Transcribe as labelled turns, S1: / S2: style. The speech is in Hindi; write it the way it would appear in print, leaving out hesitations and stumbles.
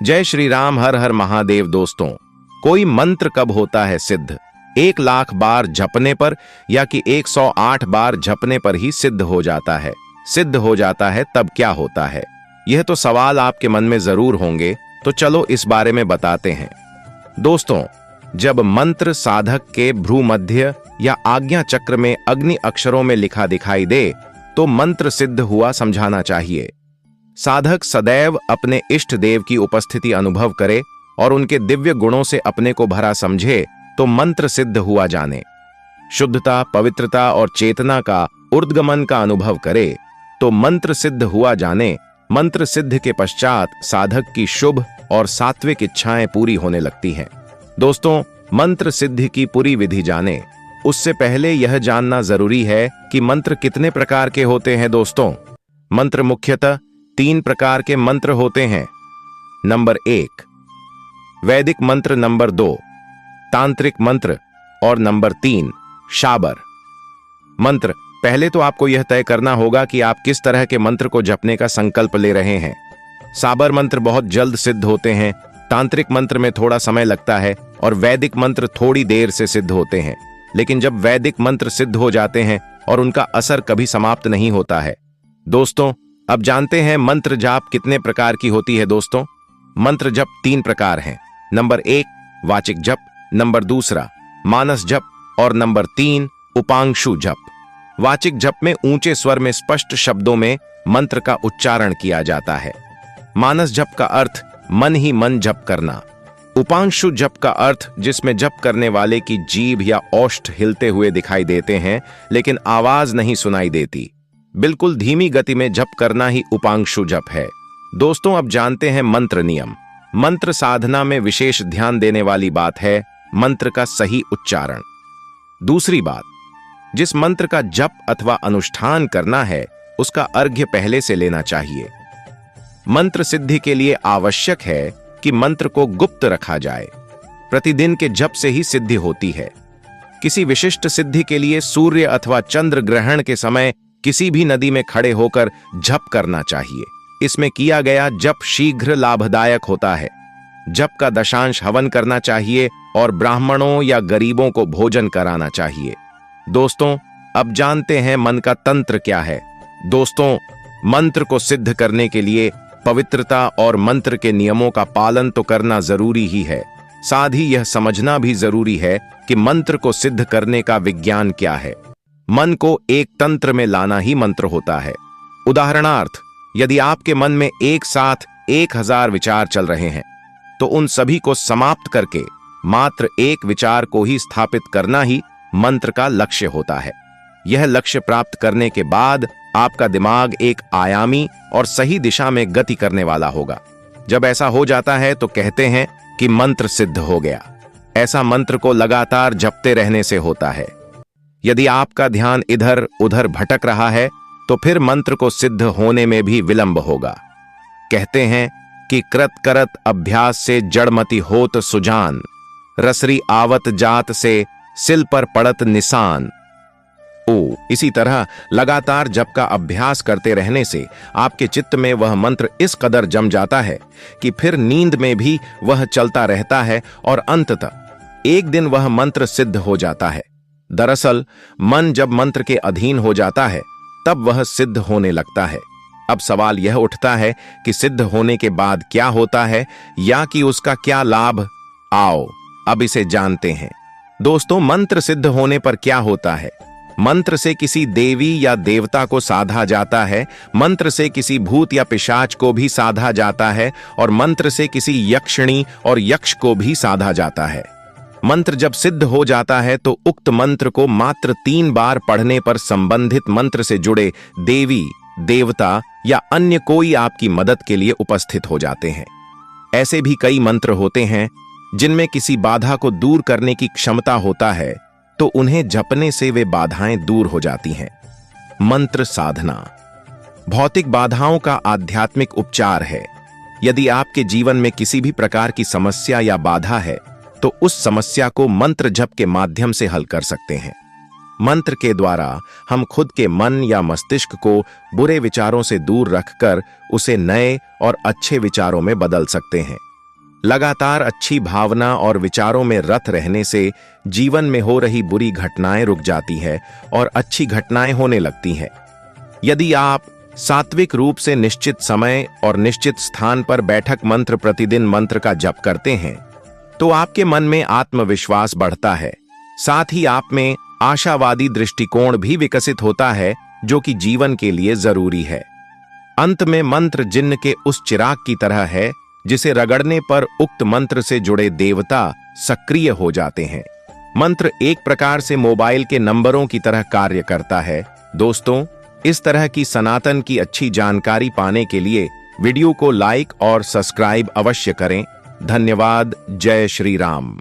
S1: जय श्री राम, हर हर महादेव। दोस्तों, कोई मंत्र कब होता है सिद्ध? 1,00,000 बार जपने पर या कि 108 बार जपने पर ही सिद्ध हो जाता है? सिद्ध हो जाता है तब क्या होता है? यह तो सवाल आपके मन में जरूर होंगे, तो चलो इस बारे में बताते हैं। दोस्तों, जब मंत्र साधक के भ्रूमध्य या आज्ञा चक्र में अग्नि अक्षरों में लिखा दिखाई दे तो मंत्र सिद्ध हुआ समझाना चाहिए। साधक सदैव अपने इष्ट देव की उपस्थिति अनुभव करे और उनके दिव्य गुणों से अपने को भरा समझे तो मंत्र सिद्ध हुआ जाने। शुद्धता, पवित्रता और चेतना का ऊर्ध्वगमन का अनुभव करे तो मंत्र सिद्ध हुआ जाने। मंत्र सिद्ध के पश्चात साधक की शुभ और सात्विक इच्छाएं पूरी होने लगती हैं। दोस्तों, मंत्र सिद्धि की पूरी विधि जाने उससे पहले यह जानना जरूरी है कि मंत्र कितने प्रकार के होते हैं। दोस्तों, मंत्र मुख्यतः 3 प्रकार के मंत्र होते हैं। नंबर 1 वैदिक मंत्र, नंबर 2 तांत्रिक मंत्र और नंबर 3 शाबर मंत्र। पहले तो आपको यह तय करना होगा कि आप किस तरह के मंत्र को जपने का संकल्प ले रहे हैं। शाबर मंत्र बहुत जल्द सिद्ध होते हैं, तांत्रिक मंत्र में थोड़ा समय लगता है और वैदिक मंत्र थोड़ी देर से सिद्ध होते हैं। लेकिन जब वैदिक मंत्र सिद्ध हो जाते हैं और उनका असर कभी समाप्त नहीं होता है। दोस्तों, अब जानते हैं मंत्र जाप कितने प्रकार की होती है। दोस्तों, मंत्र जप 3 प्रकार हैं। नंबर 1 वाचिक जप, नंबर 2 मानस जप और नंबर 3 उपांशु जप। वाचिक जप में ऊंचे स्वर में स्पष्ट शब्दों में मंत्र का उच्चारण किया जाता है। मानस जप का अर्थ मन ही मन जप करना। उपांशु जप का अर्थ जिसमें जप करने वाले की जीभ या ओष्ठ हिलते हुए दिखाई देते हैं लेकिन आवाज नहीं सुनाई देती। बिल्कुल धीमी गति में जप करना ही उपांशु जप है। दोस्तों, अब जानते हैं मंत्र नियम। मंत्र साधना में विशेष ध्यान देने वाली बात है मंत्र का सही उच्चारण। दूसरी बात, जिस मंत्र का जप अथवा अनुष्ठान करना है उसका अर्घ्य पहले से लेना चाहिए। मंत्र सिद्धि के लिए आवश्यक है कि मंत्र को गुप्त रखा जाए। प्रतिदिन के जप से ही सिद्धि होती है। किसी विशिष्ट सिद्धि के लिए सूर्य अथवा चंद्र ग्रहण के समय किसी भी नदी में खड़े होकर जप करना चाहिए। इसमें किया गया जप शीघ्र लाभदायक होता है। जप का दशांश हवन करना चाहिए और ब्राह्मणों या गरीबों को भोजन कराना चाहिए। दोस्तों, अब जानते हैं मन का तंत्र क्या है। दोस्तों, मंत्र को सिद्ध करने के लिए पवित्रता और मंत्र के नियमों का पालन तो करना जरूरी ही है, साथ ही यह समझना भी जरूरी है कि मंत्र को सिद्ध करने का विज्ञान क्या है। मन को एक तंत्र में लाना ही मंत्र होता है। उदाहरणार्थ, यदि आपके मन में एक साथ 1000 विचार चल रहे हैं तो उन सभी को समाप्त करके मात्र एक विचार को ही स्थापित करना ही मंत्र का लक्ष्य होता है। यह लक्ष्य प्राप्त करने के बाद आपका दिमाग एक आयामी और सही दिशा में गति करने वाला होगा। जब ऐसा हो जाता है तो कहते हैं कि मंत्र सिद्ध हो गया। ऐसा मंत्र को लगातार जपते रहने से होता है। यदि आपका ध्यान इधर उधर भटक रहा है तो फिर मंत्र को सिद्ध होने में भी विलंब होगा। कहते हैं कि कृत करत अभ्यास से जड़मति होत सुजान, रसरी आवत जात से सिल पर पड़त निशान। इसी तरह लगातार जप का अभ्यास करते रहने से आपके चित्त में वह मंत्र इस कदर जम जाता है कि फिर नींद में भी वह चलता रहता है और अंततः एक दिन वह मंत्र सिद्ध हो जाता है। दरअसल मन जब मंत्र के अधीन हो जाता है तब वह सिद्ध होने लगता है। अब सवाल यह उठता है कि सिद्ध होने के बाद क्या होता है या कि उसका क्या लाभ। आओ अब इसे जानते हैं। दोस्तों, मंत्र सिद्ध होने पर क्या होता है? मंत्र से किसी देवी या देवता को साधा जाता है, मंत्र से किसी भूत या पिशाच को भी साधा जाता है और मंत्र से किसी यक्षिणी और यक्ष को भी साधा जाता है। मंत्र जब सिद्ध हो जाता है तो उक्त मंत्र को मात्र 3 बार पढ़ने पर संबंधित मंत्र से जुड़े देवी, देवता या अन्य कोई आपकी मदद के लिए उपस्थित हो जाते हैं। ऐसे भी कई मंत्र होते हैं जिनमें किसी बाधा को दूर करने की क्षमता होता है, तो उन्हें जपने से वे बाधाएं दूर हो जाती हैं। मंत्र साधना भौतिक बाधाओं का आध्यात्मिक उपचार है। यदि आपके जीवन में किसी भी प्रकार की समस्या या बाधा है तो उस समस्या को मंत्र जप के माध्यम से हल कर सकते हैं। मंत्र के द्वारा हम खुद के मन या मस्तिष्क को बुरे विचारों से दूर रखकर उसे नए और अच्छे विचारों में बदल सकते हैं। लगातार अच्छी भावना और विचारों में रत रहने से जीवन में हो रही बुरी घटनाएं रुक जाती है और अच्छी घटनाएं होने लगती हैं। यदि आप सात्विक रूप से निश्चित समय और निश्चित स्थान पर बैठक मंत्र प्रतिदिन मंत्र का जप करते हैं तो आपके मन में आत्मविश्वास बढ़ता है। साथ ही आप में आशावादी दृष्टिकोण भी विकसित होता है, जो कि जीवन के लिए जरूरी है। अंत में मंत्र जिन्न के उस चिराग की तरह है जिसे रगड़ने पर उक्त मंत्र से जुड़े देवता सक्रिय हो जाते हैं। मंत्र एक प्रकार से मोबाइल के नंबरों की तरह कार्य करता है। दोस्तों, इस तरह की सनातन की अच्छी जानकारी पाने के लिए वीडियो को लाइक और सब्सक्राइब अवश्य करें। धन्यवाद। जय श्री राम।